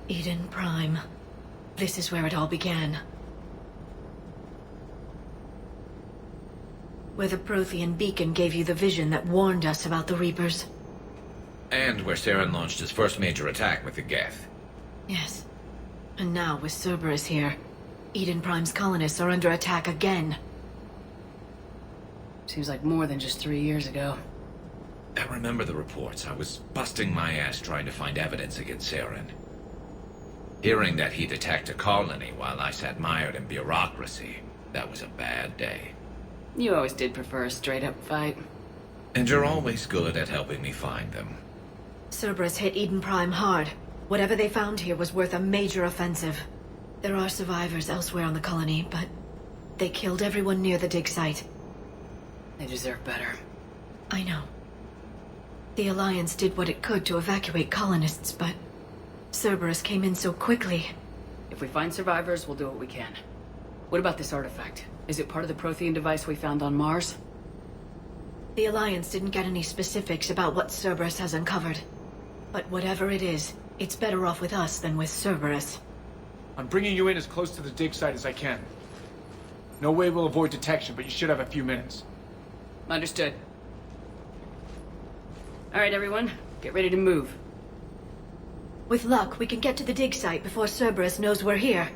Eden Prime. This is where it all began. Where the Prothean beacon gave you the vision that warned us about the Reapers. And where Saren launched his first major attack with the Geth. Yes. And now, with Cerberus here, Eden Prime's colonists are under attack again. Seems like more than just 3 years ago. I remember the reports. I was busting my ass trying to find evidence against Saren. Hearing that he'd attacked a colony while I sat mired in bureaucracy, that was a bad day. You always did prefer a straight-up fight. And you're always good at helping me find them. Cerberus hit Eden Prime hard. Whatever they found here was worth a major offensive. There are survivors elsewhere on the colony, but they killed everyone near the dig site. They deserve better. I know. The Alliance did what it could to evacuate colonists, but Cerberus came in so quickly. If we find survivors, we'll do what we can. What about this artifact? Is it part of the Prothean device we found on Mars? The Alliance didn't get any specifics about what Cerberus has uncovered. But whatever it is, it's better off with us than with Cerberus. I'm bringing you in as close to the dig site as I can. No way we'll avoid detection, but you should have a few minutes. Understood. All right, everyone. Get ready to move. With luck, we can get to the dig site before Cerberus knows we're here.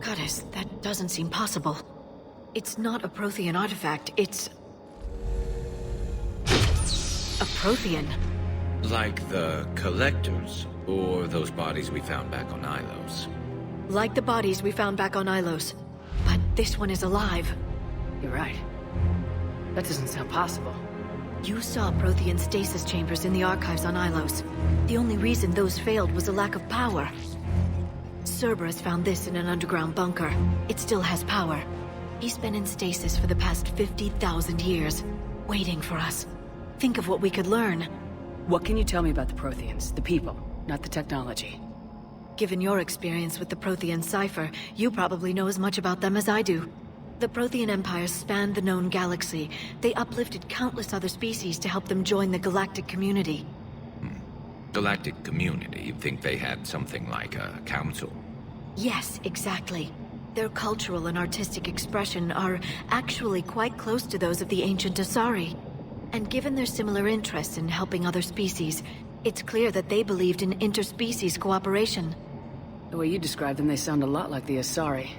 Goddess, that doesn't seem possible. It's not a Prothean artifact, it's a Prothean. Like the Collectors, or those bodies we found back on Ilos. Like the bodies we found back on Ilos. But this one is alive. You're right. That doesn't sound possible. You saw Prothean stasis chambers in the archives on Ilos. The only reason those failed was a lack of power. Cerberus found this in an underground bunker. It still has power. He's been in stasis for the past 50,000 years, waiting for us. Think of what we could learn. What can you tell me about the Protheans? The people, not the technology. Given your experience with the Prothean cipher, you probably know as much about them as I do. The Prothean Empire spanned the known galaxy. They uplifted countless other species to help them join the galactic community. Galactic community? You'd think they had something like a council? Yes, exactly. Their cultural and artistic expression are actually quite close to those of the ancient Asari. And given their similar interests in helping other species, it's clear that they believed in interspecies cooperation. The way you describe them, they sound a lot like the Asari.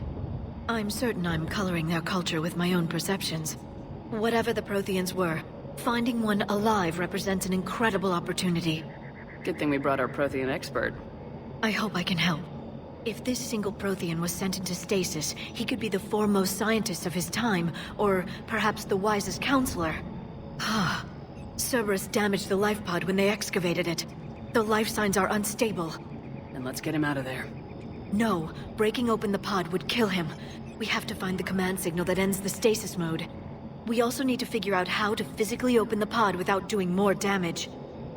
I'm certain I'm coloring their culture with my own perceptions. Whatever the Protheans were, finding one alive represents an incredible opportunity. Good thing we brought our Prothean expert. I hope I can help. If this single Prothean was sent into stasis, he could be the foremost scientist of his time, or perhaps the wisest counselor. Ah, Cerberus damaged the life pod when they excavated it. The life signs are unstable. Then let's get him out of there. No, breaking open the pod would kill him. We have to find the command signal that ends the stasis mode. We also need to figure out how to physically open the pod without doing more damage.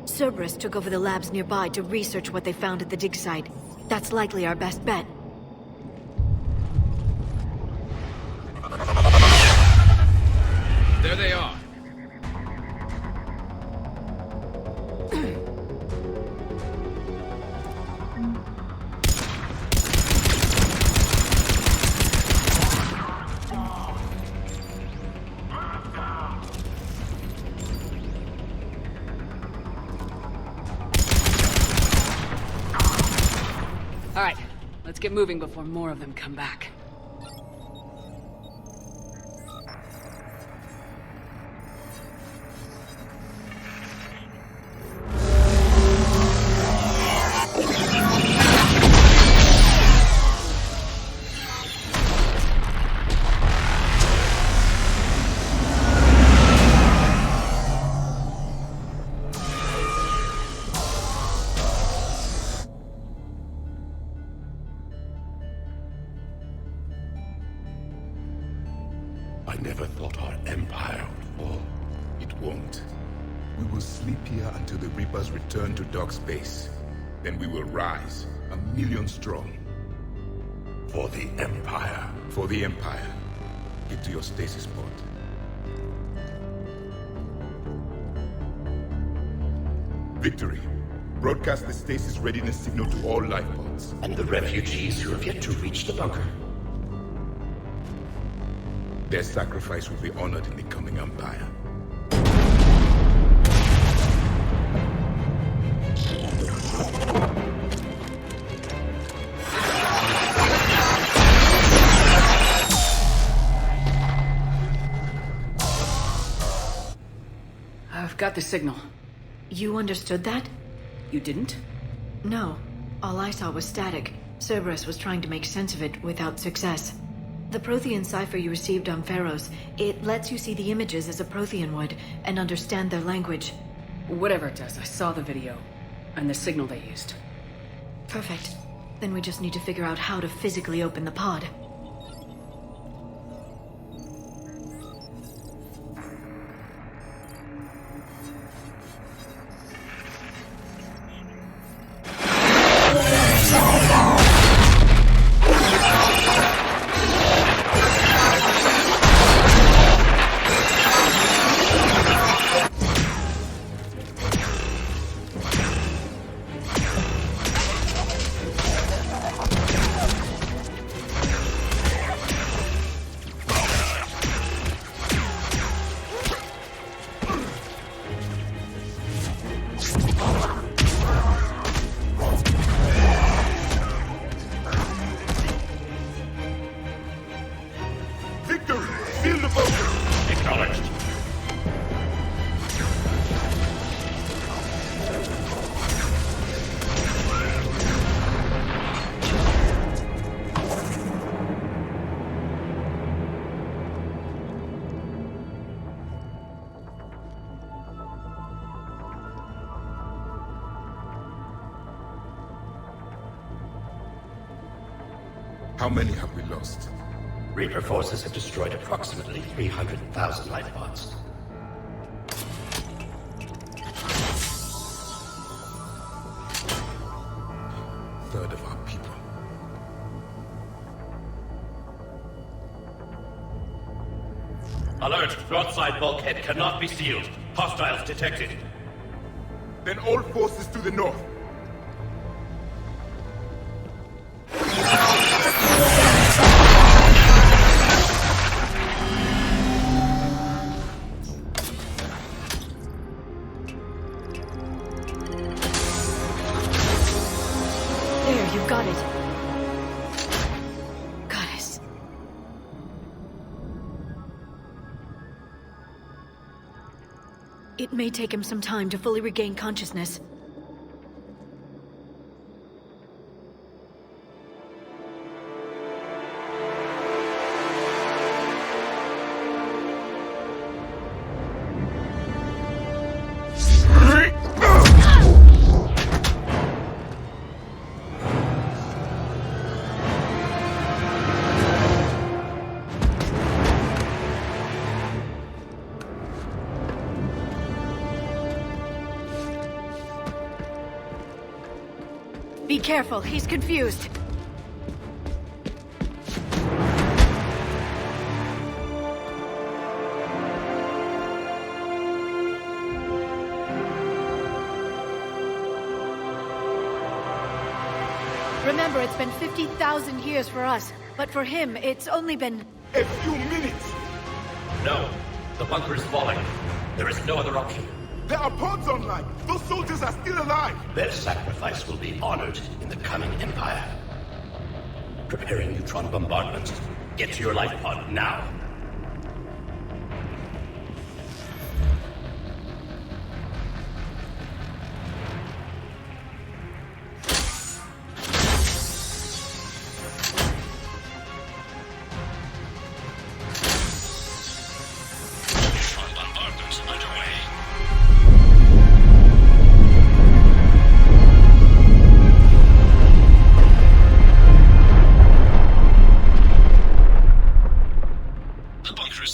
Cerberus took over the labs nearby to research what they found at the dig site. That's likely our best bet. There they are. All right, let's get moving before more of them come back. I never thought our empire would fall. It won't. We will sleep here until the Reapers return to dark space. Then we will rise, 1,000,000 strong. For the empire. For the Empire. Get to your stasis pod. Victory. Broadcast the stasis readiness signal to all life pods. And the refugees who have yet to reach the bunker. Their sacrifice will be honored in the coming Empire. I've got the signal. You understood that? You didn't? No. All I saw was static. Cerberus was trying to make sense of it without success. The Prothean cipher you received on Pharaohs, it lets you see the images as a Prothean would, and understand their language. Whatever it does, I saw the video. And the signal they used. Perfect. Then we just need to figure out how to physically open the pod. How many have we lost? Reaper forces have destroyed approximately 300,000 life pods. Third of our people. Alert! Broadside bulkhead cannot be sealed. Hostiles detected. Then all forces to the north. It may take him some time to fully regain consciousness. Be careful, he's confused. Remember, it's been 50,000 years for us, but for him, it's only been... A few minutes! No, the bunker is falling. There is no other option. There are pods online! Those soldiers are still alive! Their sacrifice will be honored in the coming Empire. Preparing neutron bombardment. Get to your life pod now.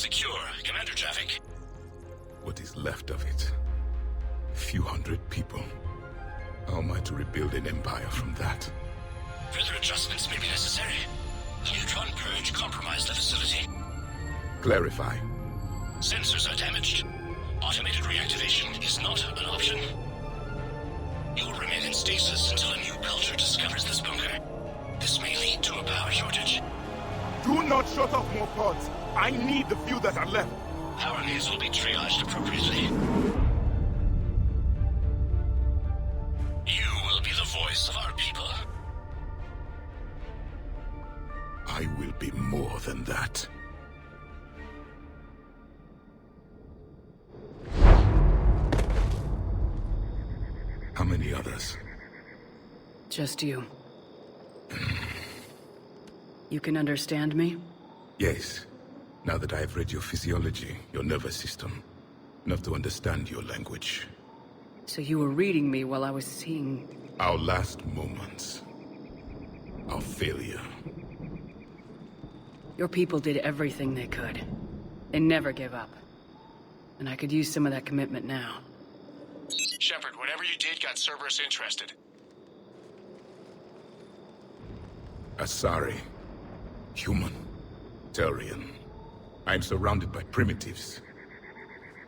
secure. Commander traffic. What is left of it? A few hundred people. How am I to rebuild an empire from that? Further adjustments may be necessary. The neutron purge compromised the facility. Clarify. Sensors are damaged. Automated reactivation is not an option. You will remain in stasis until a new culture discovers this bunker. This may lead to a power shortage. Do not shut off more pods. I need the few that are left. Power needs will be triaged appropriately. You will be the voice of our people. I will be more than that. How many others? Just you. You can understand me? Yes. Now that I've read your physiology, your nervous system, enough to understand your language. So you were reading me while I was seeing... Our last moments. Our failure. Your people did everything they could. They never gave up. And I could use some of that commitment now. Shepard, whatever you did got Cerberus interested. Asari. Human. Turian. I'm surrounded by primitives.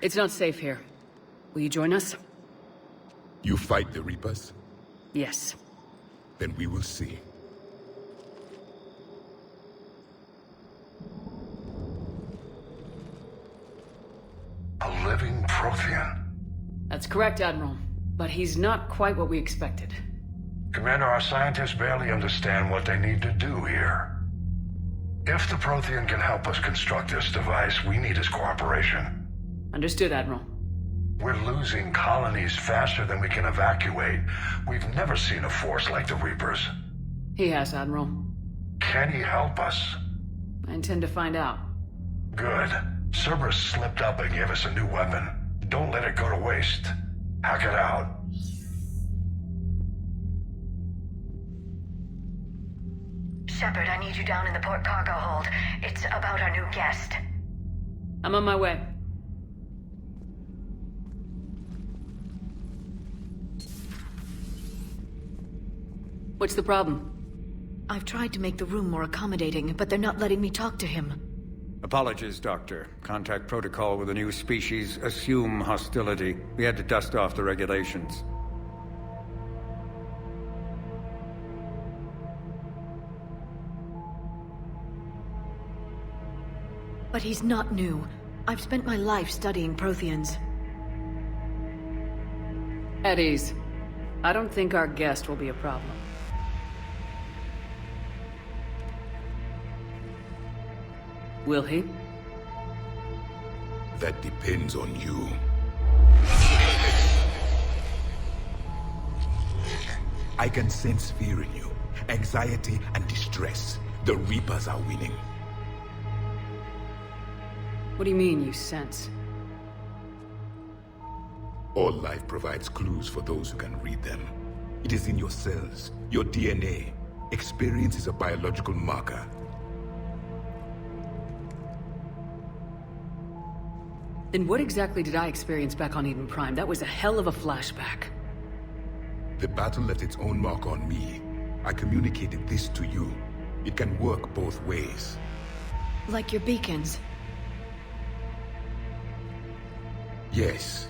It's not safe here. Will you join us? You fight the Reapers? Yes. Then we will see. A living Prothean. That's correct, Admiral. But he's not quite what we expected. Commander, our scientists barely understand what they need to do here. If the Prothean can help us construct this device, we need his cooperation. Understood, Admiral. We're losing colonies faster than we can evacuate. We've never seen a force like the Reapers. He has, Admiral. Can he help us? I intend to find out. Good. Cerberus slipped up and gave us a new weapon. Don't let it go to waste. Hack it out. Shepard, I need you down in the port cargo hold. It's about our new guest. I'm on my way. What's the problem? I've tried to make the room more accommodating, but they're not letting me talk to him. Apologies, Doctor. Contact protocol with a new species. Assume hostility. We had to dust off the regulations. But he's not new. I've spent my life studying Protheans. At ease. I don't think our guest will be a problem. Will he? That depends on you. I can sense fear in you. Anxiety and distress. The Reapers are winning. What do you mean, you sense? All life provides clues for those who can read them. It is in your cells, your DNA. Experience is a biological marker. Then what exactly did I experience back on Eden Prime? That was a hell of a flashback. The battle left its own mark on me. I communicated this to you. It can work both ways. Like your beacons. Yes.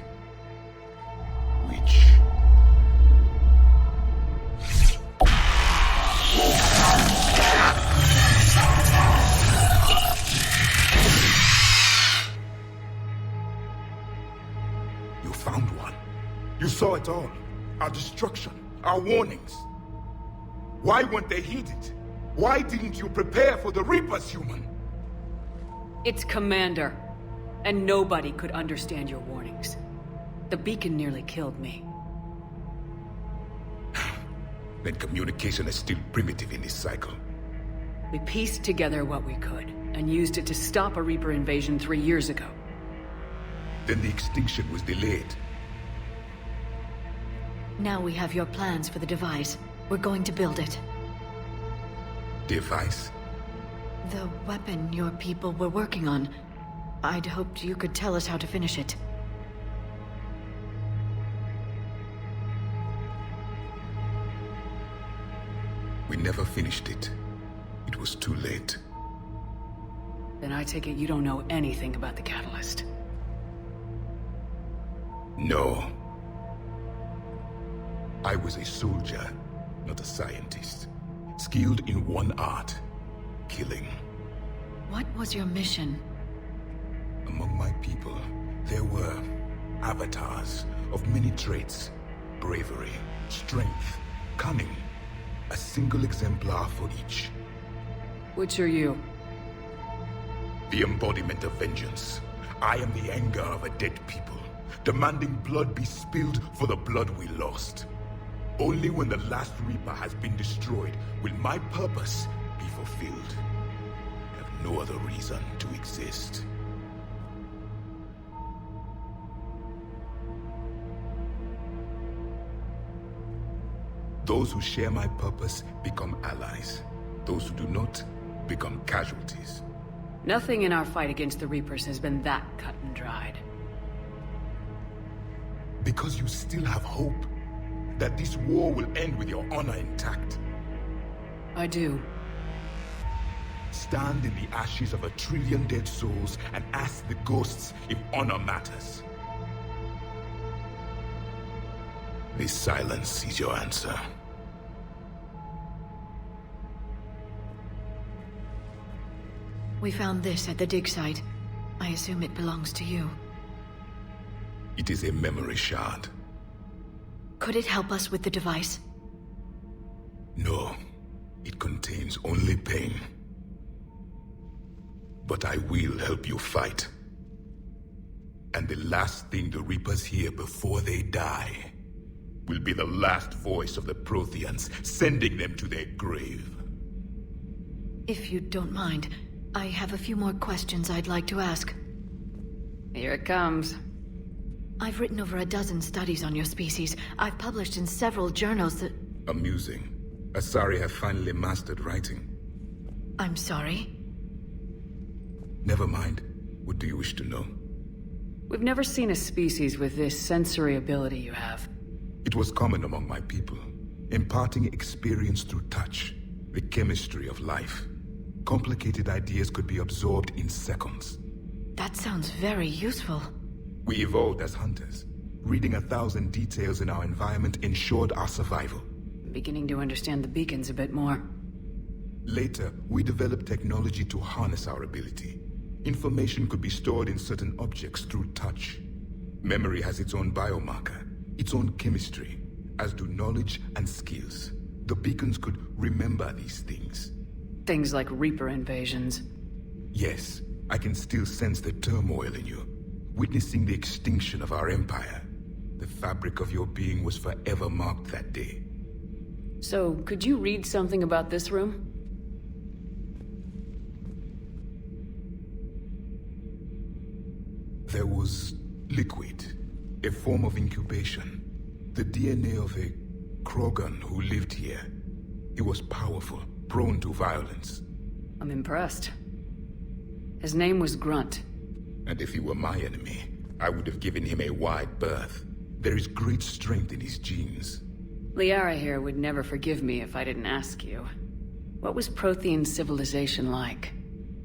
Which... You found one. You saw it all. Our destruction. Our warnings. Why weren't they heeded? Why didn't you prepare for the Reapers, human? It's Commander. And nobody could understand your warnings. The beacon nearly killed me. Then communication is still primitive in this cycle. We pieced together what we could, and used it to stop a Reaper invasion 3 years ago. Then the extinction was delayed. Now we have your plans for the device. We're going to build it. Device? The weapon your people were working on. I'd hoped you could tell us how to finish it. We never finished it. It was too late. Then I take it you don't know anything about the catalyst. No. I was a soldier, not a scientist. Skilled in one art, killing. What was your mission? Among my people, there were avatars of many traits. Bravery, strength, cunning. A single exemplar for each. Which are you? The embodiment of vengeance. I am the anger of a dead people, demanding blood be spilled for the blood we lost. Only when the last Reaper has been destroyed will my purpose be fulfilled. I have no other reason to exist. Those who share my purpose become allies. Those who do not become casualties. Nothing in our fight against the Reapers has been that cut and dried. Because you still have hope that this war will end with your honor intact. I do. Stand in the ashes of 1 trillion dead souls and ask the ghosts if honor matters. This silence is your answer. We found this at the dig site. I assume it belongs to you. It is a memory shard. Could it help us with the device? No. It contains only pain. But I will help you fight. And the last thing the Reapers hear before they die will be the last voice of the Protheans, sending them to their grave. If you don't mind, I have a few more questions I'd like to ask. Here it comes. I've written over a dozen studies on your species. I've published in several journals that... Amusing. Asari have finally mastered writing. I'm sorry? Never mind. What do you wish to know? We've never seen a species with this sensory ability you have. It was common among my people, imparting experience through touch, the chemistry of life. Complicated ideas could be absorbed in seconds. That sounds very useful. We evolved as hunters. Reading 1,000 details in our environment ensured our survival. I'm beginning to understand the beacons a bit more. Later, we developed technology to harness our ability. Information could be stored in certain objects through touch. Memory has its own biomarker, its own chemistry, as do knowledge and skills. The beacons could remember these things. Things like Reaper invasions. Yes, I can still sense the turmoil in you, witnessing the extinction of our empire. The fabric of your being was forever marked that day. So, could you read something about this room? There was liquid, a form of incubation. The DNA of a Krogan who lived here. He was powerful, prone to violence. I'm impressed. His name was Grunt. And if he were my enemy, I would have given him a wide berth. There is great strength in his genes. Liara here would never forgive me if I didn't ask you. What was Prothean civilization like?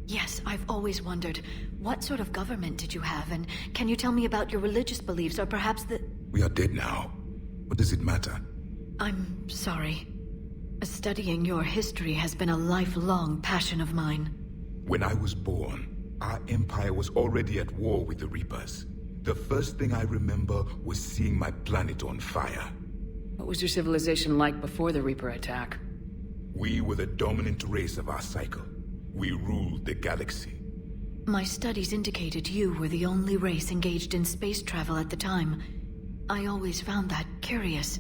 Yes, I've always wondered, what sort of government did you have, and can you tell me about your religious beliefs, or perhaps the... We are dead now. What does it matter? I'm sorry. Studying your history has been a lifelong passion of mine. When I was born, our empire was already at war with the Reapers. The first thing I remember was seeing my planet on fire. What was your civilization like before the Reaper attack? We were the dominant race of our cycle. We ruled the galaxy. My studies indicated you were the only race engaged in space travel at the time. I always found that curious.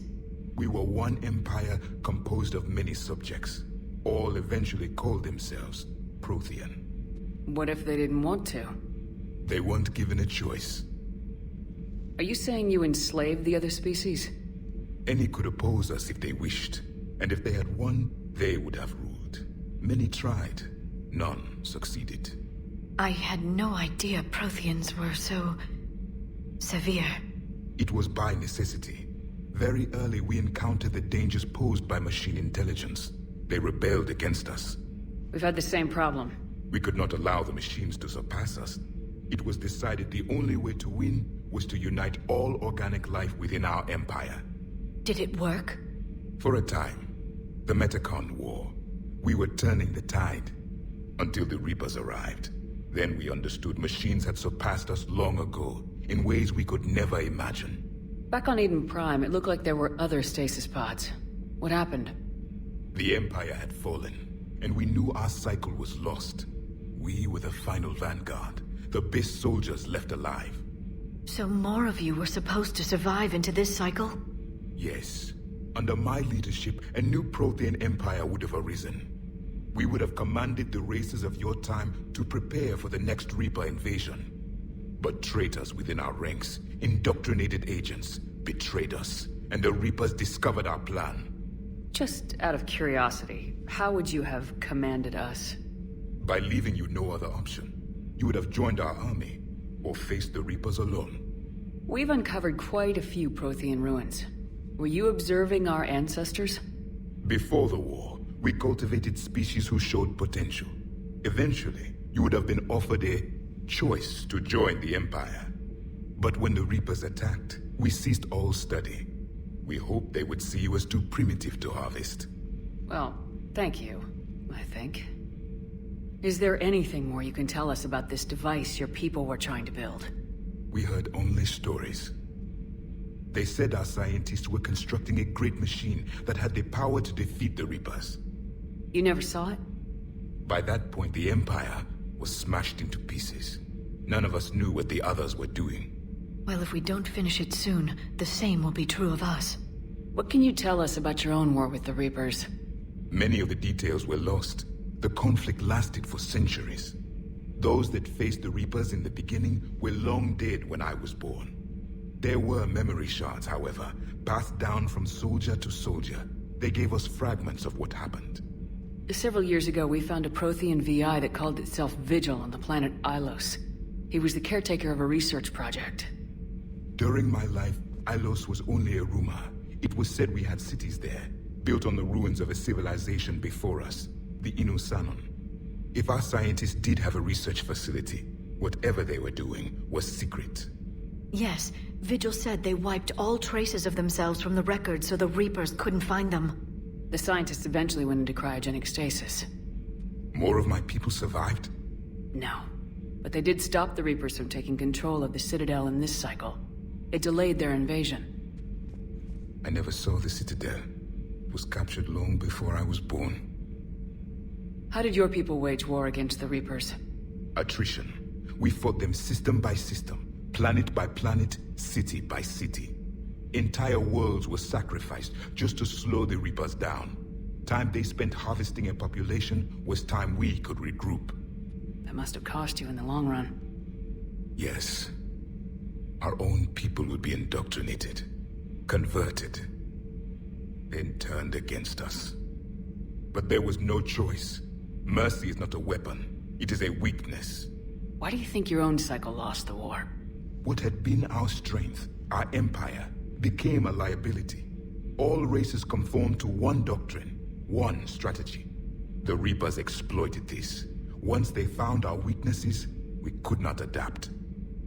We were one empire composed of many subjects. All eventually called themselves Prothean. What if they didn't want to? They weren't given a choice. Are you saying you enslaved the other species? Any could oppose us if they wished. And if they had won, they would have ruled. Many tried. None succeeded. I had no idea Protheans were so... severe. It was by necessity. Very early we encountered the dangers posed by machine intelligence. They rebelled against us. We've had the same problem. We could not allow the machines to surpass us. It was decided the only way to win was to unite all organic life within our empire. Did it work? For a time. The Metacon War. We were turning the tide. Until the Reapers arrived. Then we understood machines had surpassed us long ago, in ways we could never imagine. Back on Eden Prime, it looked like there were other stasis pods. What happened? The Empire had fallen, and we knew our cycle was lost. We were the final vanguard, the best soldiers left alive. So more of you were supposed to survive into this cycle? Yes. Under my leadership, a new Prothean empire would have arisen. We would have commanded the races of your time to prepare for the next Reaper invasion. But traitors within our ranks, indoctrinated agents, betrayed us, and the Reapers discovered our plan. Just out of curiosity, how would you have commanded us? By leaving you no other option. You would have joined our army, or faced the Reapers alone. We've uncovered quite a few Prothean ruins. Were you observing our ancestors? Before the war, we cultivated species who showed potential. Eventually, you would have been offered a choice to join the Empire. But when the Reapers attacked, we ceased all study. We hoped they would see you as too primitive to harvest. Well, thank you, I think. Is there anything more you can tell us about this device your people were trying to build? We heard only stories. They said our scientists were constructing a great machine that had the power to defeat the Reapers. You never saw it? By that point, the Empire was smashed into pieces. None of us knew what the others were doing. Well, if we don't finish it soon, the same will be true of us. What can you tell us about your own war with the Reapers? Many of the details were lost. The conflict lasted for centuries. Those that faced the Reapers in the beginning were long dead when I was born. There were memory shards, however, passed down from soldier to soldier. They gave us fragments of what happened. Several years ago, we found a Prothean VI that called itself Vigil on the planet Ilos. He was the caretaker of a research project. During my life, Ilos was only a rumor. It was said we had cities there, built on the ruins of a civilization before us, the Inusanon. If our scientists did have a research facility, whatever they were doing was secret. Yes, Vigil said they wiped all traces of themselves from the records so the Reapers couldn't find them. The scientists eventually went into cryogenic stasis. More of my people survived? No. But they did stop the Reapers from taking control of the Citadel in this cycle. It delayed their invasion. I never saw the Citadel. It was captured long before I was born. How did your people wage war against the Reapers? Attrition. We fought them system by system, planet by planet, city by city. Entire worlds were sacrificed just to slow the Reapers down. Time they spent harvesting a population was time we could regroup. That must have cost you in the long run. Yes. Our own people would be indoctrinated, converted, then turned against us. But there was no choice. Mercy is not a weapon. It is a weakness. Why do you think your own cycle lost the war? What had been our strength, our empire, became a liability. All races conformed to one doctrine, one strategy. The Reapers exploited this. Once they found our weaknesses, we could not adapt.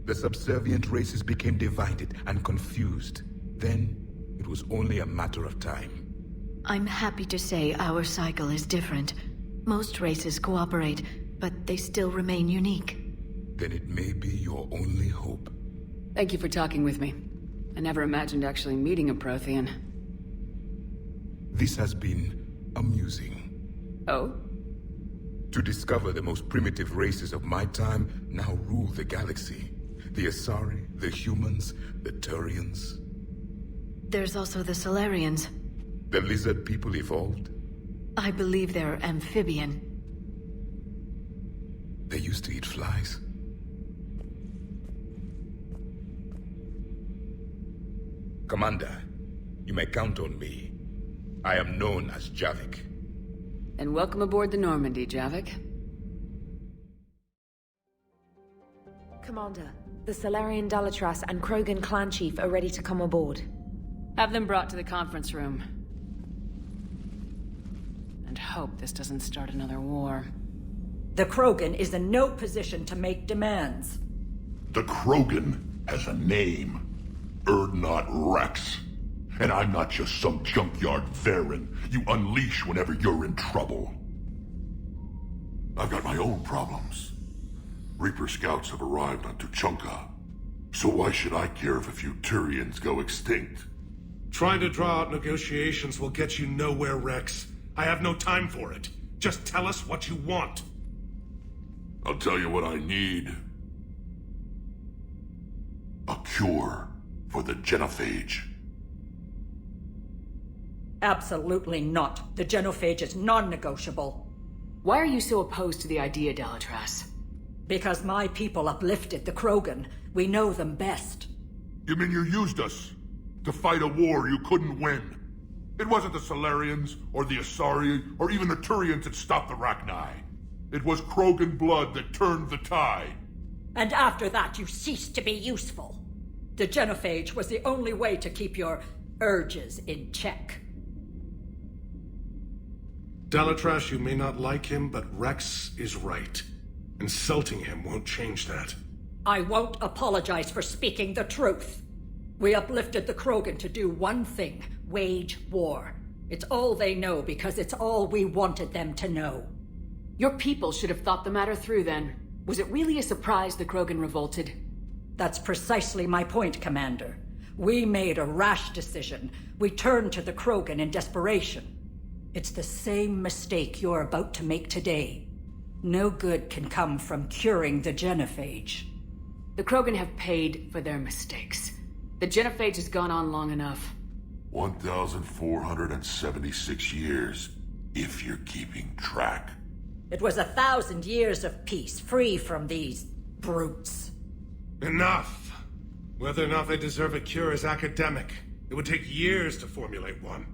The subservient races became divided and confused. Then, it was only a matter of time. I'm happy to say our cycle is different. Most races cooperate, but they still remain unique. Then it may be your only hope. Thank you for talking with me. I never imagined actually meeting a Prothean. This has been amusing. Oh? To discover the most primitive races of my time now rule the galaxy. The Asari, the humans, the Turians. There's also the Solarians. The lizard people evolved? I believe they're amphibian. They used to eat flies. Commander, you may count on me. I am known as Javik. And welcome aboard the Normandy, Javik. Commander, the Salarian Dalatras and Krogan clan chief are ready to come aboard. Have them brought to the conference room. And hope this doesn't start another war. The Krogan is in no position to make demands. The Krogan has a name. Urdnot Rex. And I'm not just some junkyard Varen you unleash whenever you're in trouble. I've got my own problems. Reaper scouts have arrived on Tuchanka. So why should I care if a few Turians go extinct? Trying to draw out negotiations will get you nowhere, Rex. I have no time for it. Just tell us what you want. I'll tell you what I need. A cure for the genophage. Absolutely not. The genophage is non-negotiable. Why are you so opposed to the idea, Dalatras? Because my people uplifted the Krogan. We know them best. You mean you used us to fight a war you couldn't win? It wasn't the Solarians, or the Asari, or even the Turians that stopped the Rachni. It was Krogan blood that turned the tide. And after that, you ceased to be useful. The genophage was the only way to keep your urges in check. Dalatras, you may not like him, but Rex is right. Insulting him won't change that. I won't apologize for speaking the truth. We uplifted the Krogan to do one thing: wage war. It's all they know because it's all we wanted them to know. Your people should have thought the matter through then. Was it really a surprise the Krogan revolted? That's precisely my point, Commander. We made a rash decision. We turned to the Krogan in desperation. It's the same mistake you're about to make today. No good can come from curing the genophage. The Krogan have paid for their mistakes. The genophage has gone on long enough. 1,476 years, if you're keeping track. It was 1,000 years of peace, free from these brutes. Enough! Whether or not they deserve a cure is academic. It would take years to formulate one.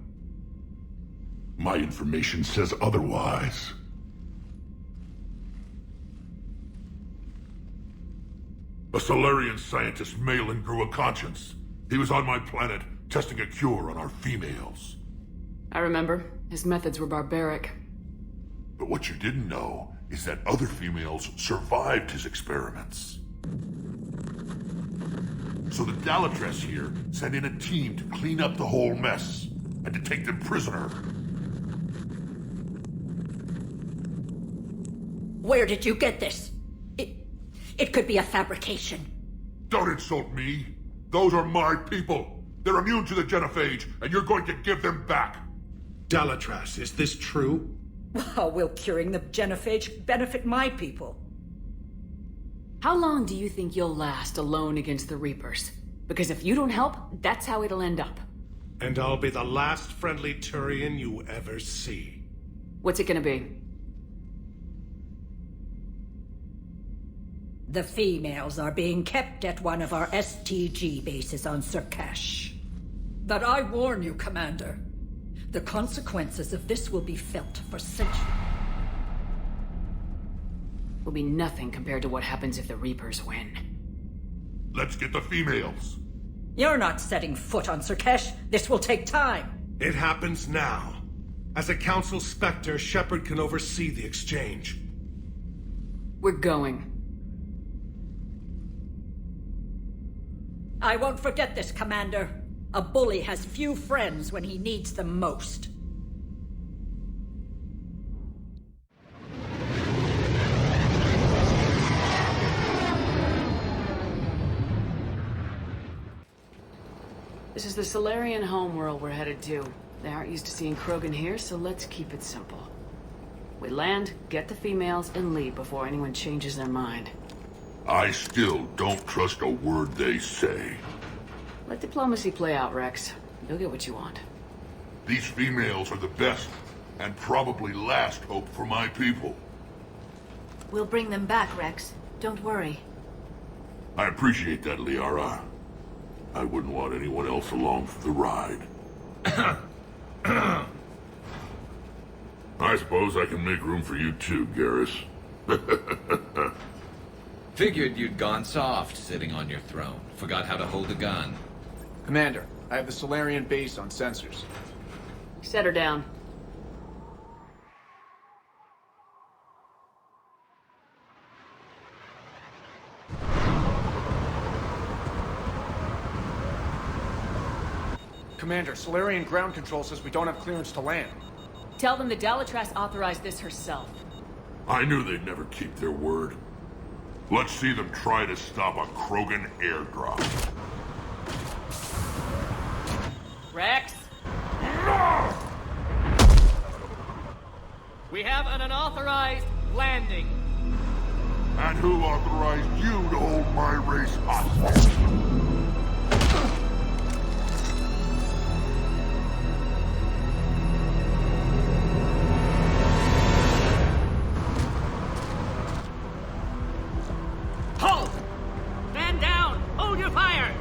My information says otherwise. A Solarian scientist, Malin, grew a conscience. He was on my planet, testing a cure on our females. I remember. His methods were barbaric. But what you didn't know is that other females survived his experiments. So the Dalatras here sent in a team to clean up the whole mess, and to take them prisoner. Where did you get this? It could be a fabrication. Don't insult me. Those are my people. They're immune to the genophage, and you're going to give them back. Dalatras, is this true? How will curing the genophage benefit my people? How long do you think you'll last alone against the Reapers? Because if you don't help, that's how it'll end up. And I'll be the last friendly Turian you ever see. What's it gonna be? The females are being kept at one of our STG bases on Sur'Kesh. But I warn you, Commander, the consequences of this will be felt for centuries. Will be nothing compared to what happens if the Reapers win. Let's get the females. You're not setting foot on Sur'Kesh. This will take time. It happens now. As a Council Spectre, Shepard can oversee the exchange. We're going. I won't forget this, Commander. A bully has few friends when he needs them most. This is the Solarian homeworld we're headed to. They aren't used to seeing Krogan here, so let's keep it simple. We land, get the females, and leave before anyone changes their mind. I still don't trust a word they say. Let diplomacy play out, Rex. You'll get what you want. These females are the best, and probably last hope for my people. We'll bring them back, Rex. Don't worry. I appreciate that, Liara. I wouldn't want anyone else along for the ride. I suppose I can make room for you too, Garrus. Figured you'd gone soft sitting on your throne. Forgot how to hold a gun. Commander, I have the Solarian base on sensors. Set her down. Commander, Solarian ground control says we don't have clearance to land. Tell them the Dalatras authorized this herself. I knew they'd never keep their word. Let's see them try to stop a Krogan airdrop. Rex? We have an unauthorized landing. And who authorized you to hold my race hostage? Hold! Stand down! Hold your fire!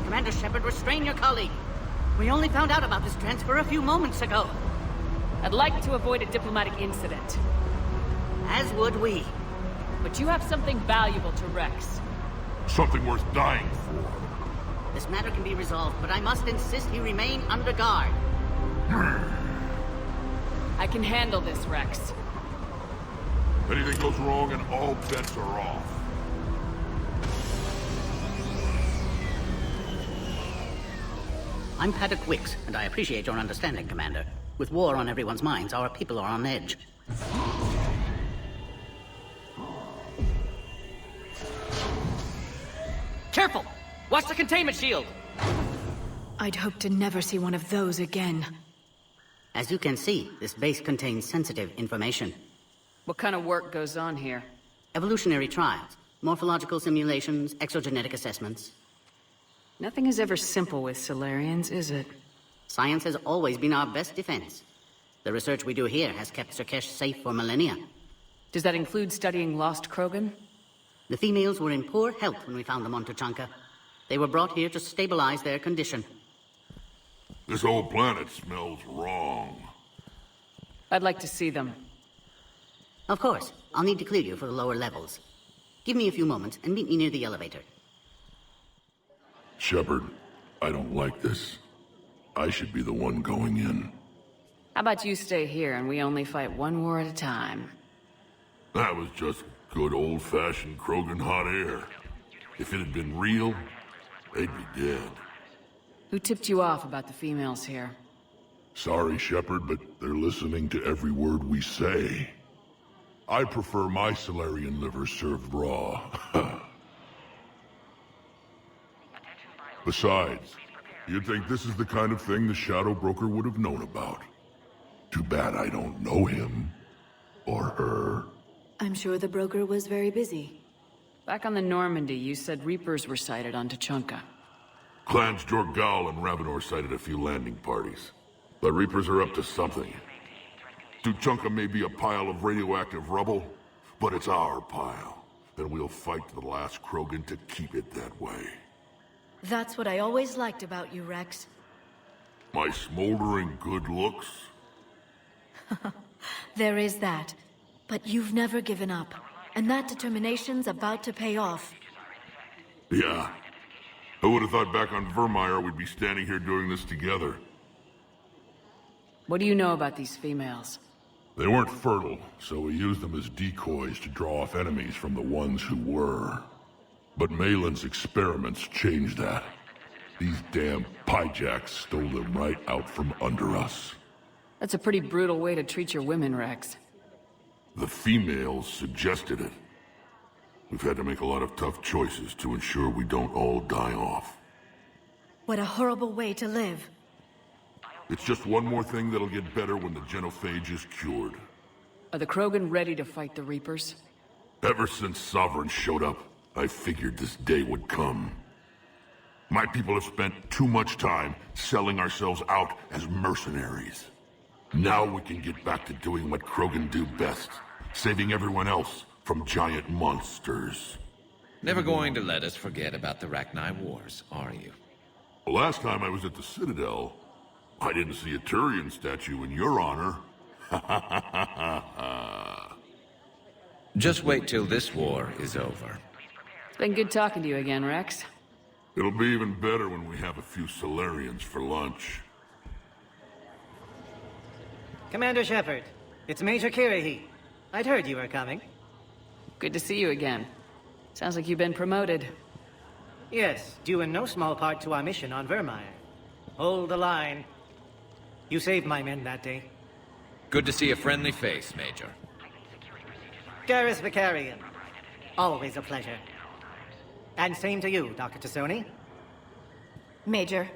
Commander Shepard, restrain your colleague. We only found out about this transfer a few moments ago. I'd like to avoid a diplomatic incident. As would we. But you have something valuable to Rex. Something worth dying for. This matter can be resolved, but I must insist he remain under guard. I can handle this, Rex. Anything goes wrong and all bets are off. I'm Paddock Wicks, and I appreciate your understanding, Commander. With war on everyone's minds, our people are on edge. Careful! Watch the containment shield! I'd hope to never see one of those again. As you can see, this base contains sensitive information. What kind of work goes on here? Evolutionary trials, morphological simulations, exogenetic assessments. Nothing is ever simple with Solarians, is it? Science has always been our best defense. The research we do here has kept Sur'Kesh safe for millennia. Does that include studying lost Krogan? The females were in poor health when we found them on Tuchanka. They were brought here to stabilize their condition. This whole planet smells wrong. I'd like to see them. Of course. I'll need to clear you for the lower levels. Give me a few moments and meet me near the elevator. Shepard, I don't like this. I should be the one going in. How about you stay here and we only fight one war at a time? That was just good old-fashioned Krogan hot air. If it had been real, they'd be dead. Who tipped you off about the females here? Sorry, Shepard, but they're listening to every word we say. I prefer my Solarian liver served raw. Besides, you'd think this is the kind of thing the Shadow Broker would have known about. Too bad I don't know him. Or her. I'm sure the broker was very busy. Back on the Normandy, you said Reapers were sighted on Tuchanka. Clans Jorgal and Ravenor sighted a few landing parties. The Reapers are up to something. Tuchanka may be a pile of radioactive rubble, but it's our pile. And we'll fight to the last Krogan to keep it that way. That's what I always liked about you, Rex. My smoldering good looks? There is that. But you've never given up. And that determination's about to pay off. Yeah. Who would have thought back on Vermeer we'd be standing here doing this together? What do you know about these females? They weren't fertile, so we used them as decoys to draw off enemies from the ones who were. But Malin's experiments changed that. These damn pyjacks stole them right out from under us. That's a pretty brutal way to treat your women, Rex. The females suggested it. We've had to make a lot of tough choices to ensure we don't all die off. What a horrible way to live. It's just one more thing that'll get better when the genophage is cured. Are the Krogan ready to fight the Reapers? Ever since Sovereign showed up, I figured this day would come. My people have spent too much time selling ourselves out as mercenaries. Now we can get back to doing what Krogan do best, saving everyone else from giant monsters. Never going to let us forget about the Rachni Wars, are you? The last time I was at the Citadel, I didn't see a Turian statue in your honor. Just wait till this war is over. It's been good talking to you again, Rex. It'll be even better when we have a few Solarians for lunch. Commander Shepard, it's Major Kirihi. I'd heard you were coming. Good to see you again. Sounds like you've been promoted. Yes, due in no small part to our mission on Vermeer. Hold the line. You saved my men that day. Good to see a friendly face, Major. Garrus Vicarian. Always a pleasure. And same to you, Dr. Tassoni. Major.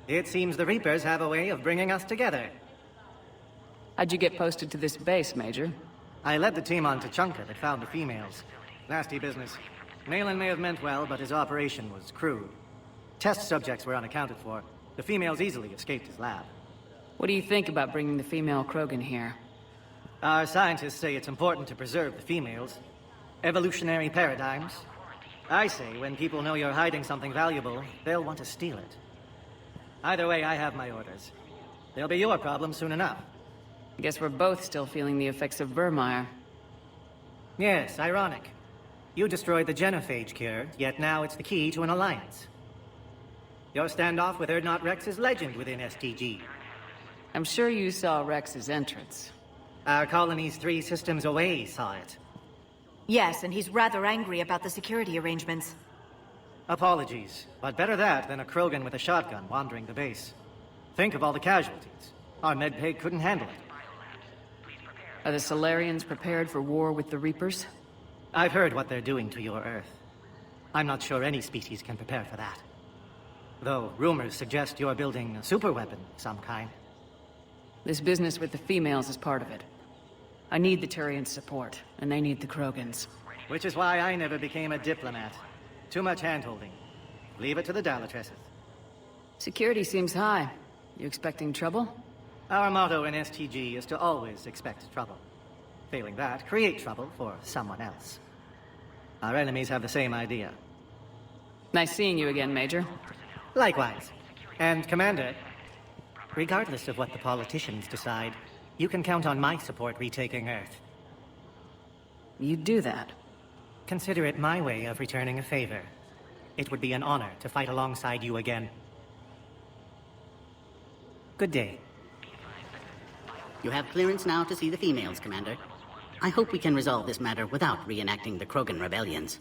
It seems the Reapers have a way of bringing us together. How'd you get posted to this base, Major? I led the team on Tuchanka that found the females. Nasty business. Malin may have meant well, but his operation was crude. Test subjects were unaccounted for. The females easily escaped his lab. What do you think about bringing the female Krogan here? Our scientists say it's important to preserve the females. Evolutionary paradigms. I say when people know you're hiding something valuable, they'll want to steal it. Either way, I have my orders. They'll be your problem soon enough. I guess we're both still feeling the effects of Vermeer. Yes, ironic. You destroyed the genophage cure, yet now it's the key to an alliance. Your standoff with Erdnot Rex is legend within STG. I'm sure you saw Rex's entrance. Our colony's 3 systems away saw it. Yes, and he's rather angry about the security arrangements. Apologies, but better that than a Krogan with a shotgun wandering the base. Think of all the casualties. Our medpay couldn't handle it. Are the Solarians prepared for war with the Reapers? I've heard what they're doing to your Earth. I'm not sure any species can prepare for that. Though rumors suggest you're building a superweapon of some kind. This business with the females is part of it. I need the Turians' support, and they need the Krogans. Which is why I never became a diplomat. Too much hand-holding. Leave it to the Dalatresses. Security seems high. You expecting trouble? Our motto in STG is to always expect trouble. Failing that, create trouble for someone else. Our enemies have the same idea. Nice seeing you again, Major. Likewise. And, Commander, regardless of what the politicians decide, you can count on my support retaking Earth. You'd do that? Consider it my way of returning a favor. It would be an honor to fight alongside you again. Good day. You have clearance now to see the females, Commander. I hope we can resolve this matter without reenacting the Krogan rebellions.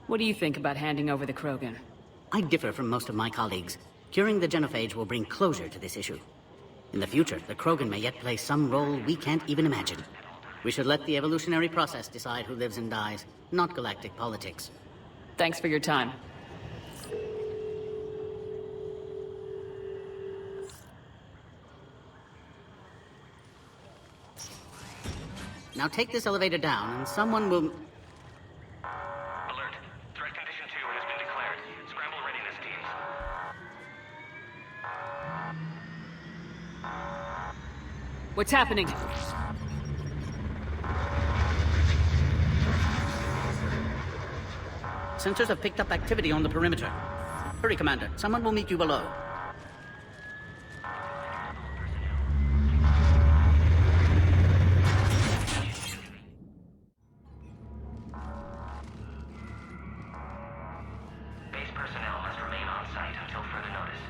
What do you think about handing over the Krogan? I differ from most of my colleagues. Curing the genophage will bring closure to this issue. In the future, the Krogan may yet play some role we can't even imagine. We should let the evolutionary process decide who lives and dies, not galactic politics. Thanks for your time. Now take this elevator down, and someone will... Alert. Threat condition 2 has been declared. Scramble readiness teams. What's happening? Sensors have picked up activity on the perimeter. Hurry, Commander. Someone will meet you below. Base personnel must remain on site until further notice.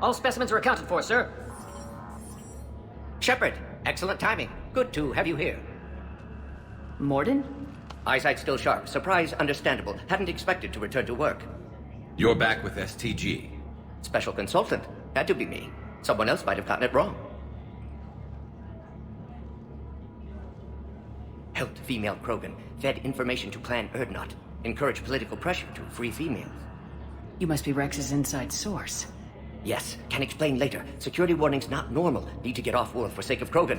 All specimens are accounted for, sir. Shepard, excellent timing. Good to have you here. Morden? Eyesight still sharp. Surprise understandable. Hadn't expected to return to work. You're back with STG. Special consultant. Had to be me. Someone else might have gotten it wrong. Helped female Krogan. Fed information to Clan Erdnot. Encouraged political pressure to free females. You must be Rex's inside source. Yes, can explain later. Security warnings not normal. Need to get off-world for sake of Krogan.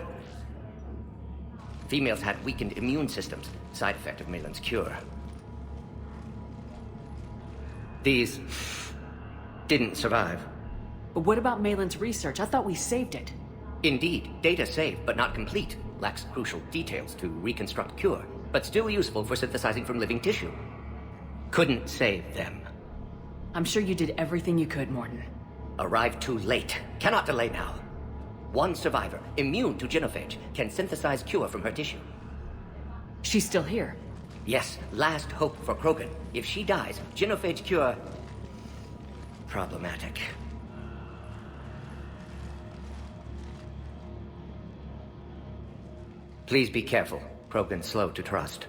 Females had weakened immune systems. Side effect of Malin's cure. These didn't survive. But what about Malin's research? I thought we saved it. Indeed, data saved, but not complete. Lacks crucial details to reconstruct cure, but still useful for synthesizing from living tissue. Couldn't save them. I'm sure you did everything you could, Morden. Arrived too late. Cannot delay now. One survivor, immune to genophage, can synthesize cure from her tissue. She's still here? Yes, last hope for Krogan. If she dies, genophage cure... problematic. Please be careful. Krogan's slow to trust.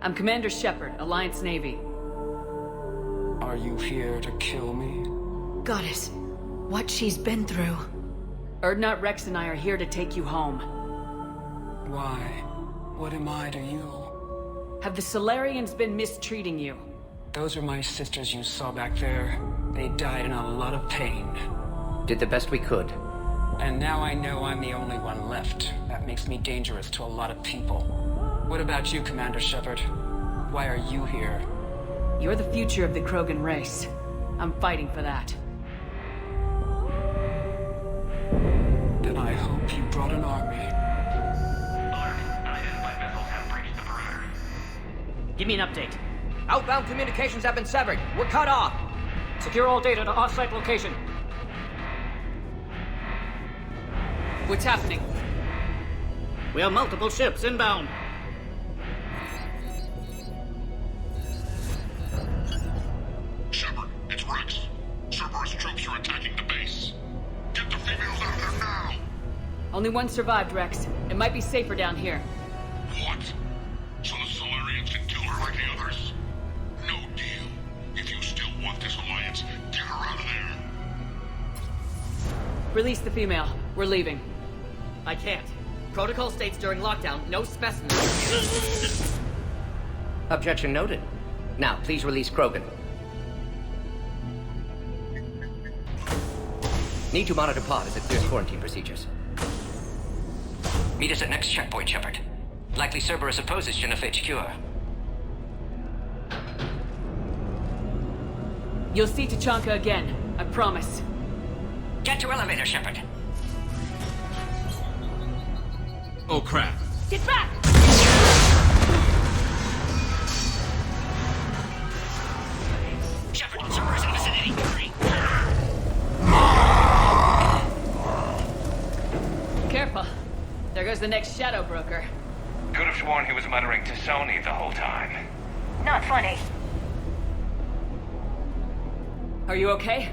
I'm Commander Shepard, Alliance Navy. Are you here to kill me? Goddess, what she's been through. Urdnot, Rex, and I are here to take you home. Why? What am I to you? Have the Solarians been mistreating you? Those are my sisters you saw back there. They died in a lot of pain. Did the best we could. And now I know I'm the only one left. That makes me dangerous to a lot of people. What about you, Commander Shepard? Why are you here? You're the future of the Krogan race. I'm fighting for that. Then I hope you brought an army. Give me an update. Outbound communications have been severed. We're cut off. Secure all data to off-site location. What's happening? We have multiple ships inbound. Shepard, it's Rex. Cerberus troops are attacking the base. Get the females out of there now! Only one survived, Rex. It might be safer down here. What? So the Solarians can kill her like the others? No deal. If you still want this alliance, get her out of there. Release the female. We're leaving. I can't. Protocol states during lockdown, no specimens. Objection noted. Now, please release Krogan. Need to monitor pod as it clears quarantine procedures. Meet us at next checkpoint, Shepard. Likely Cerberus opposes genophage cure. You'll see Tachanka again. I promise. Get to elevator, Shepard. Oh, crap. Get back! Shepard, Cerberus in the vicinity. Hurry. Careful. There goes the next shadow broker. Could have sworn he was muttering to Sony the whole time. Not funny. Are you okay?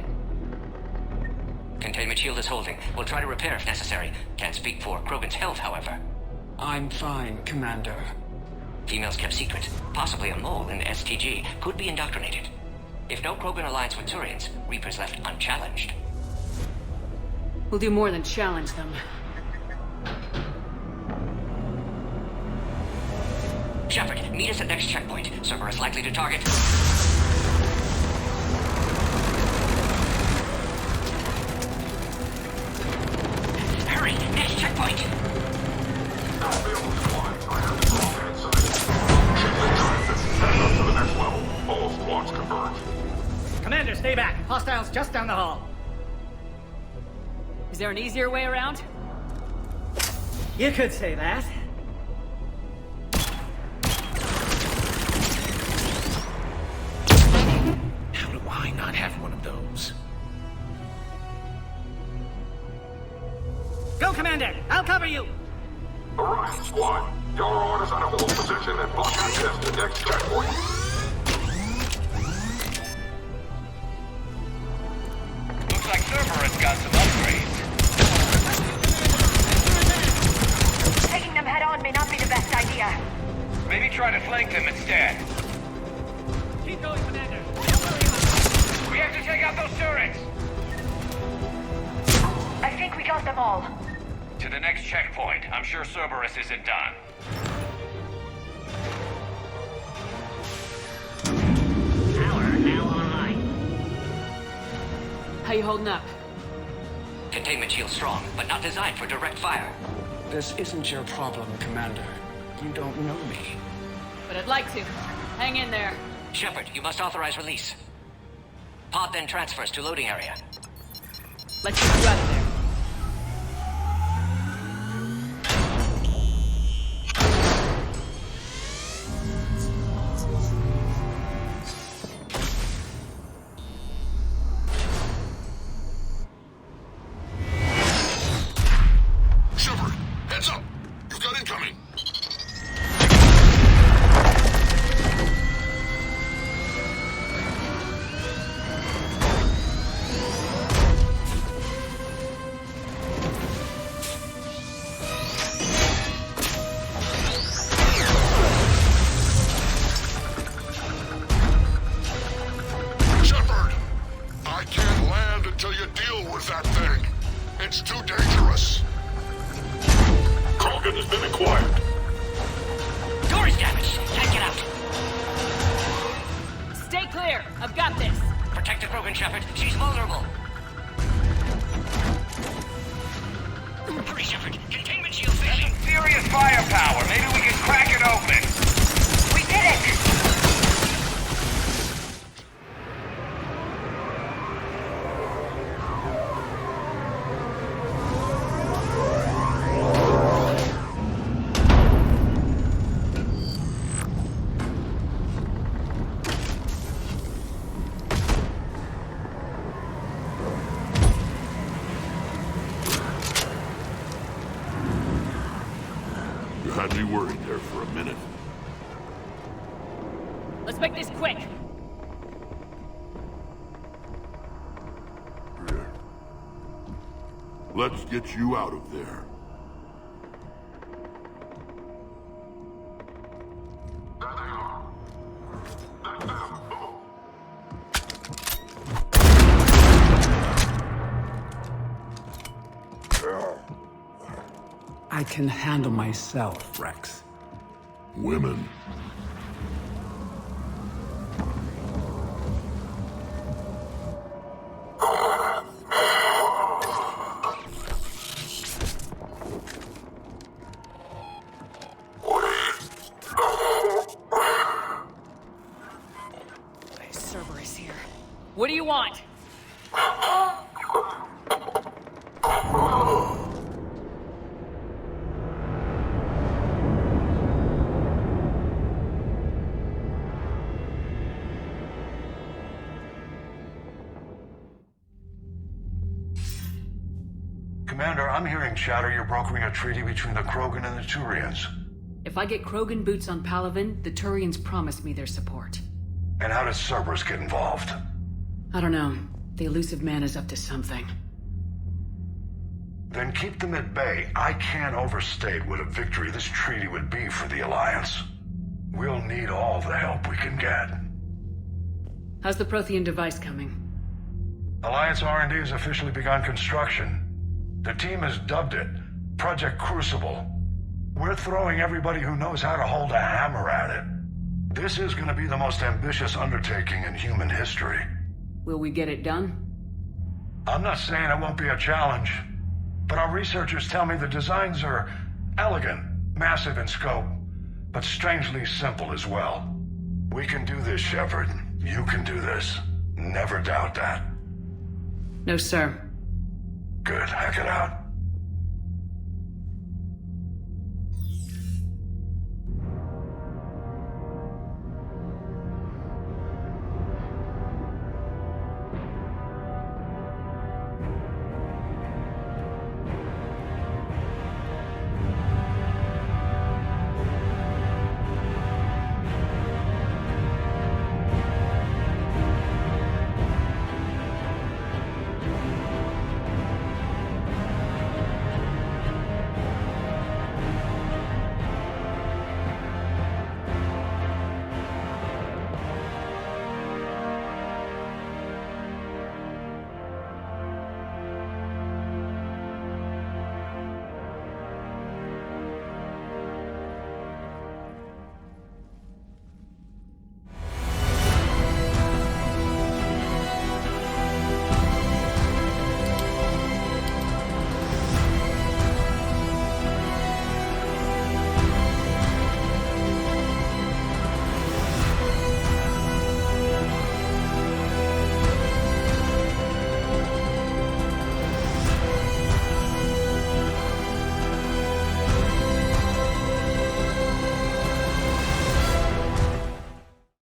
Containment shield is holding. We'll try to repair if necessary. Can't speak for Krogan's health, however. I'm fine, Commander. Females kept secret. Possibly a mole in STG. Could be indoctrinated. If no Krogan alliance with Turians, Reaper's left unchallenged. We'll do more than challenge them. Shepard, meet us at next checkpoint. Cerberus likely to target. Hurry! Next checkpoint! Commander, stay back. Hostiles just down the hall. Is there an easier way around? You could say that. How do I not have one of those? Go, Commander! I'll cover you! Alright, squad. Your orders are to hold position and block access to the next checkpoint. Looks like Cerberus got some upgrades. Taking them head on may not be the best idea. Maybe try to flank them instead. Keep going, Commander. We have to take out those turrets! I think we got them all. To the next checkpoint. I'm sure Cerberus isn't done. Power now online. How you holding up? Containment shield strong, but not designed for direct fire. This isn't your problem, Commander. You don't know me. But I'd like to. Hang in there. Shepard, you must authorize release. Pod then transfers to loading area. Let's get you out of there. anything. It's too dangerous. Krogan has been acquired. Door is damaged. Can't get out. Stay clear. I've got this. Protect the Krogan, Shepard. She's vulnerable. Hurry, Shepard. Containment shield That's failing. some serious firepower. Maybe we can crack it open. We did it! You had me worried there for a minute. Let's make this quick. Let's get you out of there. I can handle myself, Rex. Women. Cerberus here. What do you want? Commander, I'm hearing chatter you're brokering a treaty between the Krogan and the Turians. If I get Krogan boots on Palaven, the Turians promise me their support. And how does Cerberus get involved? I don't know. The elusive man is up to something. Then keep them at bay. I can't overstate what a victory this treaty would be for the Alliance. We'll need all the help we can get. How's the Prothean device coming? Alliance R&D has officially begun construction. The team has dubbed it Project Crucible. We're throwing everybody who knows how to hold a hammer at it. This is going to be the most ambitious undertaking in human history. Will we get it done? I'm not saying it won't be a challenge, but our researchers tell me the designs are elegant, massive in scope, but strangely simple as well. We can do this, Shepard. You can do this. Never doubt that. No, sir. Good. Hack it out.